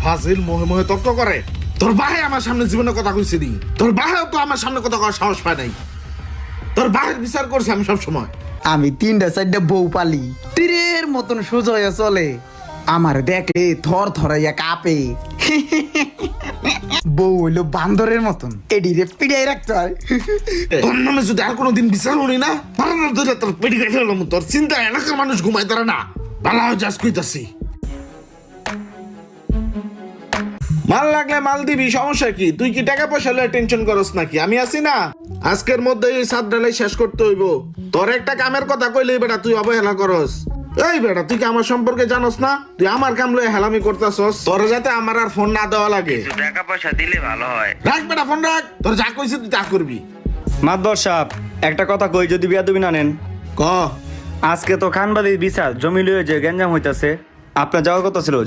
ফাজিল মোহে মোহে তর্ক করে। তোর ভাই আমার সামনে জীবনে কথা কইছে নি, তোর ভাই তো আমার সামনে কথা কওয়ার সাহস পায় নাই। তোর ভাইয়ের বিচার করছে আমি সব সময়। আমি 3টা-4টা বউ পালি, তীরের মতন সোজা হয়ে চলে, আমার দেখলে থর থরাইয়া কাঁপে। বউ হইলো বান্দরের মতন, এডিরে পিড়াই রাখতে হয়। তোর নামে যদি আর কোনোদিন বিচার উনি না পারানোর ধরে তোর পেটি কেটে ফেললাম। তোর চিন্তা এলাকার মানুষ ঘুমাই তারা না। বালা হয়ে যাস কইতাছি। মাল লাগলে মাল দিবি, সমস্যা কি? তুই কি টাকা পয়সা লয়ে টেনশন করস নাকি? আমি আছি না। আজকের মধ্যে এই সাত ডালাই শেষ করতে হইব। তোর একটা কামের কথা কইলেই বেটা তুই অবহেলা করস। এই বেটা তুই কি আমার সম্পর্কে জানোস না? তুই আমার কাম লয়ে হেলামি করতাছস। তোর যাতে আমার আর ফোন না দেওয়া লাগে। টাকা পয়সা দিলে ভালো হয়। রাখ বেটা ফোন রাখ। তোর যা কইছি তুই তা করবি। মাতবর সাহেব, একটা কথা কই, যদি বিয়াদবি না নেন। ক আজকে তো খানবাড়ির বিচার জমি লয়ে যে গ্যাঞ্জাম হইতাছে, আপনার যাওয়ার কথা ছিল।